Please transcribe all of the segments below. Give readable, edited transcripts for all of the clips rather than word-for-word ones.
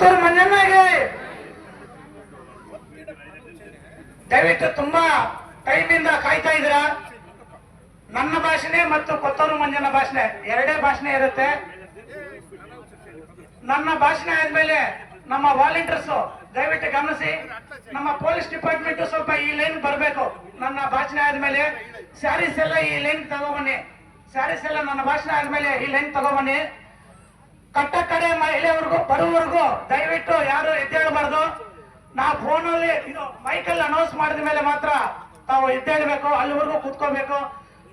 ಕೊತ್ತೂರು ಮಂಜಣ್ಣಗೆ ದಯವಿಟ್ಟು ತುಂಬಾ ಟೈಮಿಂದ ಕಾಯ್ತಾ ಇದ್ರ. ನನ್ನ ಭಾಷಣೆ ಮತ್ತು ಕೊತ್ತೂರು ಮಂಜಣ್ಣ ಭಾಷಣೆ ಎರಡೇ ಭಾಷಣೆ ಇರುತ್ತೆ. ನನ್ನ ಭಾಷಣ ಆದ್ಮೇಲೆ ನಮ್ಮ ವಾಲಂಟಿಯರ್ಸ್ ದಯವಿಟ್ಟು ಗಮನಿಸಿ, ನಮ್ಮ ಪೊಲೀಸ್ ಡಿಪಾರ್ಟ್ಮೆಂಟ್ ಸ್ವಲ್ಪ ಈ ಲೈನ್ ಬರಬೇಕು. ನನ್ನ ಭಾಷಣ ಆದ್ಮೇಲೆ ಸ್ಯಾರೀಸ್ ಎಲ್ಲ ಈ ಲೈನ್ ತಗೊಬನ್ನಿ. ಸ್ಯಾರೀಸ್ ಎಲ್ಲ ನನ್ನ ಭಾಷಣ ಆದ್ಮೇಲೆ ಈ ಲೈನ್ ತಗೊಬನ್ನಿ. ಕಟ್ಟ ಕಡೆ ಮಹಿಳೆಯವರೆಗೂ ಬರುವವರೆಗೂ ದಯವಿಟ್ಟು ಯಾರು ಎದ್ದೇಳಬಾರ್ದು. ನಾವು ಫೋನಲ್ಲಿ ಇದು ಮೈಕಲ್ಲಿ ಅನೌನ್ಸ್ ಮಾಡಿದ ಮೇಲೆ ಮಾತ್ರ ತಾವು ಎದ್ದೇಳಬೇಕು. ಅಲ್ಲಿವರೆಗೂ ಕೂತ್ಕೋಬೇಕು.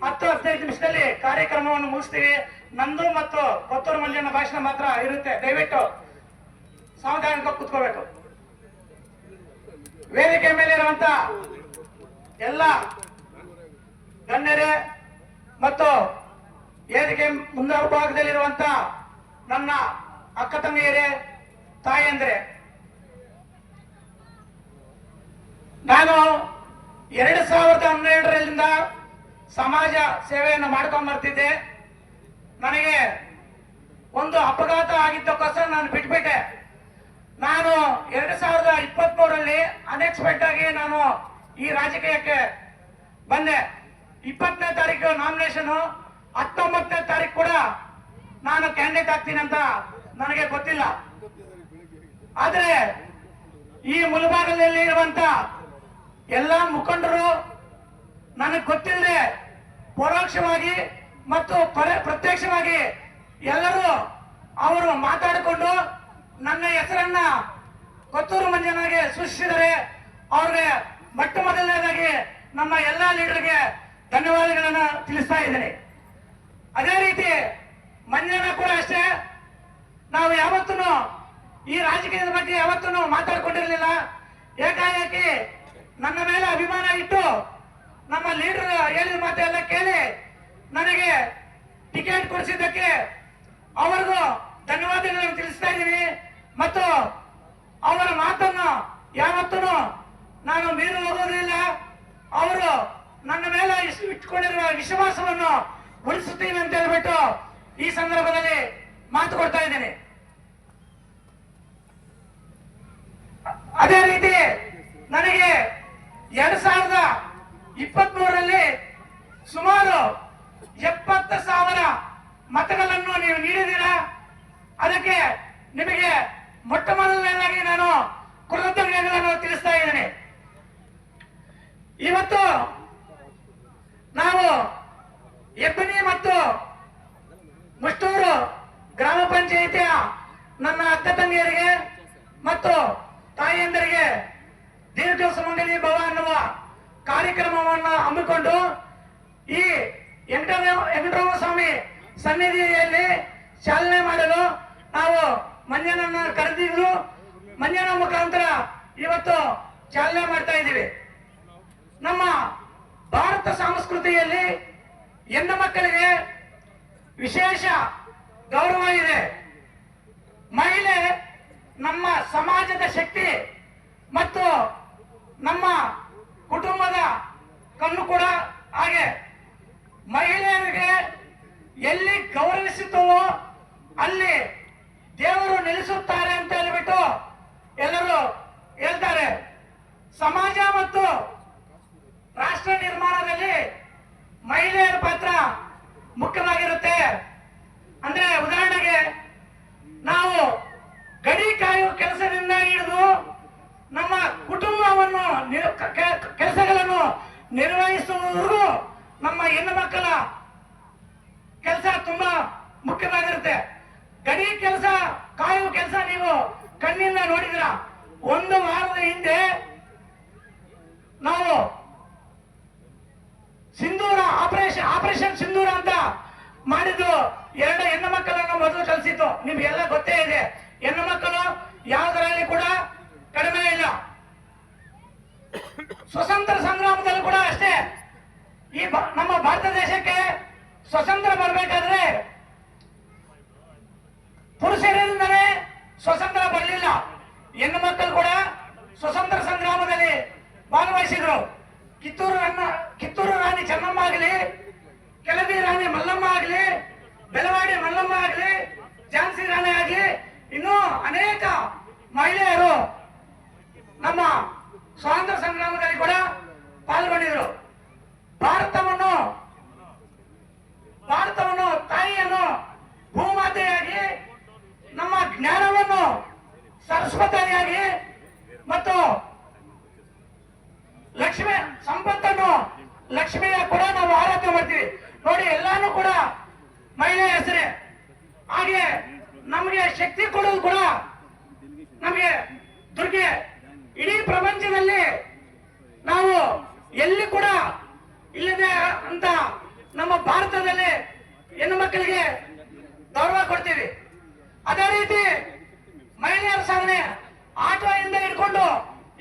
10-15 ನಿಮಿಷದಲ್ಲಿ ಕಾರ್ಯಕ್ರಮವನ್ನು ಮುಗಿಸ್ತೀವಿ. ನಂದು ಮತ್ತು ಕೊತ್ತೂರು ಮಂಜಣ್ಣ ಭಾಷಣ ಮಾತ್ರ ಇರುತ್ತೆ. ದಯವಿಟ್ಟು ಸಾವಧಾನವಾಗಿ ಕೂತ್ಕೋಬೇಕು. ವೇದಿಕೆ ಮೇಲೆ ಇರುವಂತ ಎಲ್ಲ ಗಣ್ಯರೇ ಮತ್ತು ವೇದಿಕೆ ಮುಂಭಾಗದಲ್ಲಿರುವಂತ ನನ್ನ ಅಕ್ಕ ತಂಗಿಯರೇ, ತಾಯಂದ್ರೆ, ನಾನು 2012ರಿಂದ ಸಮಾಜ ಸೇವೆಯನ್ನು ಮಾಡ್ಕೊಂಡ್ ಬರ್ತಿದ್ದೆ. ನನಗೆ ಒಂದು ಅಪಘಾತ ಆಗಿದ್ದಕ್ಕೋಸ್ಕರ ನಾನು ಬಿಟ್ಬಿಟ್ಟೆ. ನಾನು 2023ರಲ್ಲಿ ಅನ್ಎಕ್ಸ್ಪೆಕ್ಟ್ ಆಗಿ ನಾನು ಈ ರಾಜಕೀಯಕ್ಕೆ ಬಂದೆ. 20ನೇ ತಾರೀಕು ನಾಮಿನೇಷನ್, 19ನೇ ತಾರೀಕು ಕೂಡ ನಾನು ಕ್ಯಾಂಡಿಡೇಟ್ ಆಗ್ತೀನಿ ಅಂತ ನನಗೆ ಗೊತ್ತಿಲ್ಲ. ಆದ್ರೆ ಈ ಮುಳಬಾಗಿಲಲ್ಲಿ ಇರುವಂತ ಎಲ್ಲ ಮುಖಂಡರು ನನಗೆ ಗೊತ್ತಿಲ್ಲದೆ ಪರೋಕ್ಷವಾಗಿ ಮತ್ತು ಪ್ರತ್ಯಕ್ಷವಾಗಿ ಎಲ್ಲರೂ ಅವರು ಮಾತಾಡಿಕೊಂಡು ನನ್ನ ಹೆಸರನ್ನ ಕೊತ್ತೂರು ಮಂಜಣ್ಣಗೆ ಸೂಚಿಸಿದರೆ ಅವ್ರಿಗೆ ಮೊಟ್ಟ ಮೊದಲನೇದಾಗಿ ನಮ್ಮ ಎಲ್ಲಾ ಲೀಡರ್ಗೆ ಧನ್ಯವಾದಗಳನ್ನು ತಿಳಿಸ್ತಾ ಇದ್ದೀನಿ. ಅದೇ ರೀತಿ ಮಂಜಣ್ಣ ಕೂಡ ಅಷ್ಟೇ. ನಾವು ಯಾವತ್ತೂ ಈ ರಾಜಕೀಯದ ಬಗ್ಗೆ ಯಾವತ್ತೂ ಮಾತಾಡ್ಕೊಂಡಿರಲಿಲ್ಲ. ಏಕಾಏಕಿ ನನ್ನ ಮೇಲೆ ಅಭಿಮಾನ ಇಟ್ಟು ನಮ್ಮ ಲೀಡರ್ ಹೇಳಿದ ಮಾತೆಲ್ಲ ಕೇಳಿ ನನಗೆ ಟಿಕೆಟ್ ಕೊಡಿಸಿದ್ದಕ್ಕೆ ಅವರಿಗೂ ಧನ್ಯವಾದಗಳನ್ನು ತಿಳಿಸ್ತಾ ಇದ್ದೀನಿ. ಮತ್ತು ಅವರ ಮಾತನ್ನು ಯಾವತ್ತೂ ನಾನು ಮೀರಿ ಹೋಗೋದಿಲ್ಲ. ಅವರು ನನ್ನ ಮೇಲೆ ಇಟ್ಕೊಂಡಿರುವ ವಿಶ್ವಾಸವನ್ನು ಉಳಿಸುತ್ತೀನಿ ಅಂತ ಹೇಳ್ಬಿಟ್ಟು ಈ ಸಂದರ್ಭದಲ್ಲಿ ಮಾತು ಕೊಡ್ತಾ ಇದ್ದೀನಿ. ಅದೇ ರೀತಿ ನನಗೆ 2023ರಲ್ಲಿ ಸುಮಾರು 70,000 ಮತಗಳನ್ನು ನೀವು ನೀಡಿದ್ದೀರಾ. ಅದಕ್ಕೆ ನಿಮಗೆ ಮೊಟ್ಟ ಮೊದಲನೇದಾಗಿ ನಾನು ಕೃತಜ್ಞತೆಗಳನ್ನು ತಿಳಿಸ್ತಾ ಇದ್ದೇನೆ. ಇವತ್ತು ನಾವು ಹೆಬ್ಬನಿ ಮತ್ತು ಮುಷ್ಟೂರು ಗ್ರಾಮ ಪಂಚಾಯಿತಿಯ ನನ್ನ ಅಕ್ಕ ತಂಗಿಯರಿಗೆ ಮತ್ತು ತಾಯಿಯಂದರಿಗೆ ದೀರ್ಘ ಸುಮಂಗಲಿ ಭವ ಅನ್ನುವ ಕಾರ್ಯಕ್ರಮವನ್ನು ಹಮ್ಮಿಕೊಂಡು ಈ ವೆಂಕಟರಮಣ ಸ್ವಾಮಿ ಸನ್ನಿಧಿಯಲ್ಲಿ ಚಾಲನೆ ಮಾಡಲು ನಾವು ಮಂಜಣ್ಣನ ಕರೆದಿದ್ದು, ಮಂಜಣ್ಣ ಮುಖಾಂತರ ಇವತ್ತು ಚಾಲನೆ ಮಾಡ್ತಾ ಇದ್ದೀವಿ. ನಮ್ಮ ಭಾರತ ಸಂಸ್ಕೃತಿಯಲ್ಲಿ ಹೆಣ್ಣು ಮಕ್ಕಳಿಗೆ ವಿಶೇಷ ಗೌರವ ಇದೆ. ಮಹಿಳೆ ನಮ್ಮ ಸಮಾಜದ ಶಕ್ತಿ ಮತ್ತು ನಮ್ಮ ಕುಟುಂಬದ ಕಣ್ಣು ಕೂಡ ಹಾಗೆ. ಮಹಿಳೆಯರಿಗೆ ಎಲ್ಲಿ ಗೌರವಿಸುತ್ತವೋ ಅಲ್ಲಿ ದೇವರು ನೆಲೆಸುತ್ತಾರೆ ಅಂತ ಹೇಳ್ಬಿಟ್ಟು ಎಲ್ಲರೂ ಹೇಳ್ತಾರೆ. ಸಮಾಜ ಮತ್ತು ರಾಷ್ಟ್ರ ನಿರ್ಮಾಣದಲ್ಲಿ ಮಹಿಳೆಯರ ಪಾತ್ರ ಮುಖ್ಯವಾಗಿರುತ್ತೆ. ಅಂದ್ರೆ ಉದಾಹರಣೆಗೆ ನಾವು ಗಡಿ ಕಾಯುವ ಕೆಲಸದಿಂದ ಹಿಡಿದು ನಮ್ಮ ಕುಟುಂಬವನ್ನು ಕೆಲಸಗಳನ್ನು ನಿರ್ವಹಿಸುವವರೆಗೂ ನಮ್ಮ ಹೆಣ್ಣು ಮಕ್ಕಳ ಕೆಲಸ ತುಂಬಾ ಮುಖ್ಯವಾಗಿರುತ್ತೆ. ಗಡಿ ಕೆಲಸ ಕಾಯುವ ಕೆಲಸ ನೀವು ಕಣ್ಣಿಂದ ನೋಡಿದ್ರ. ಒಂದು ವಾರದ ಹಿಂದೆ ನಾವು ಸಿಂಧೂರ ಆಪರೇಷನ್ ಸಿಂಧೂರ ಅಂತ ಮಾಡಿದ್ದು 2 ಹೆಣ್ಣು ಮಕ್ಕಳನ್ನು ಮೊದಲು ಕಲಿಸಿತ್ತು. ನಿಮ್ಗೆಲ್ಲ ಗೊತ್ತೇ ಇದೆ. ಹೆಣ್ಣು ಮಕ್ಕಳು ಯಾವುದರಲ್ಲಿ ಕೂಡ ಕಡಿಮೆ ಇಲ್ಲ. ಸ್ವತಂತ್ರ ಸಂಗ್ರಾಮದಲ್ಲೂ ಕೂಡ ಅಷ್ಟೇ. ಈ ನಮ್ಮ ಭಾರತ ದೇಶಕ್ಕೆ ಸ್ವತಂತ್ರ ಬರಬೇಕಾದ್ರೆ ಪುರುಷರಿಂದಲೇ ಸ್ವತಂತ್ರ ಬರಲಿಲ್ಲ. ಹೆಣ್ಣು ಮಕ್ಕಳು ಕೂಡ ಸ್ವತಂತ್ರ ಸಂಗ್ರಾಮದಲ್ಲಿ ಭಾಗವಹಿಸಿದ್ರು. ಕಿತ್ತೂರು ರಾಣಿ ಚೆನ್ನಮ್ಮ ಆಗಲಿ, ಕೆಳದಿ ರಾಣಿ ಮಲ್ಲಮ್ಮ ಆಗಲಿ, ಬೆಳವಾಡಿ ಮಲ್ಲಮ್ಮ ಆಗಲಿ, ಝಾನ್ಸಿ ರಾಣಿ ಆಗಲಿ, ಇನ್ನೂ ಅನೇಕ ಮಹಿಳೆಯರು ನಮ್ಮ ಸ್ವಾತಂತ್ರ್ಯ ಸಂಗ್ರಾಮದಲ್ಲಿ ಕೂಡ ಪಾಲ್ಗೊಂಡಿದ್ರು. ಭಾರತವನ್ನು ತಾಯಿಯನ್ನು ಭೂಮಾತೆಯಾಗಿ, ನಮ್ಮ ಜ್ಞಾನವನ್ನು ಸರಸ್ವತಿಯಾಗಿ ಮತ್ತು ಲಕ್ಷ್ಮಿ ಸಂಪತ್ತನ್ನು ಲಕ್ಷ್ಮಿಯ ಕೂಡ ನಾವು ಆರಾಧನೆ ಮಾಡ್ತೀವಿ ನೋಡಿ. ಎಲ್ಲಾನು ಕೂಡ ಮಹಿಳೆಯ ಹೆಸರೇ. ಹಾಗೆ ನಮಗೆ ಶಕ್ತಿ ಕೊಡೋದು ಕೂಡ ನಮಗೆ ದುರ್ಗೆ. ಇಡೀ ಪ್ರಪಂಚದಲ್ಲಿ ನಾವು ಎಲ್ಲಿ ಕೂಡ ಇಲ್ಲದೆ ಅಂತ ನಮ್ಮ ಭಾರತದಲ್ಲಿ ಹೆಣ್ಣು ಮಕ್ಕಳಿಗೆ ಗೌರವ ಕೊಡ್ತೀವಿ. ಅದೇ ರೀತಿ ಮಹಿಳೆಯರ ಸಾಧನೆ ಆಟೋಯಿಂದ ಹಿಡ್ಕೊಂಡು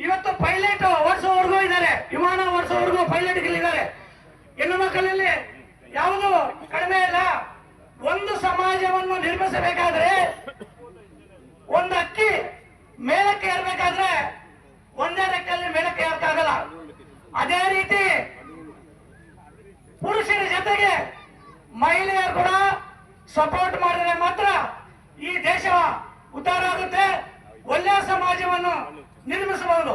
ಇವತ್ತು ಪೈಲಟ್ ಓಡಿಸೋವರೆಗೂ ಇದ್ದಾರೆ, ವಿಮಾನ ಓಡಿಸೋವರೆಗೂ ಪೈಲಟ್ಗಳಿದ್ದಾರೆ. ಹೆಣ್ಣು ಮಕ್ಕಳಲ್ಲಿ ಯಾವುದು ಕಡಿಮೆ ಇಲ್ಲ. ಒಂದು ಸಮಾಜವನ್ನು ನಿರ್ಮಿಸಬೇಕಾದ್ರೆ, ಒಂದು ಅಕ್ಕಿ ಮೇಲಕ್ಕೆ ಏರ್ಬೇಕಾದ್ರೆ ಒಂದೇ ರೆಕ್ಕಲ್ಲಿ ಮೇಲಕ್ಕೆ ಏರಕ್ಕಾಗಲ್ಲ. ಅದೇ ರೀತಿ ಪುರುಷರ ಜೊತೆಗೆ ಮಹಿಳೆಯರು ಕೂಡ ಸಪೋರ್ಟ್ ಮಾಡಿದ್ರೆ ಮಾತ್ರ ಈ ದೇಶ ಉದ್ಧಾರ ಆಗುತ್ತೆ, ಒಳ್ಳೆಯ ಸಮಾಜವನ್ನು ನಿರ್ಮಿಸಬಹುದು.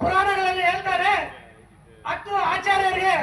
ಪುರಾಣಗಳಲ್ಲಿ ಹೇಳ್ತಾರೆ, 10 ಆಚಾರ್ಯರಿಗೆ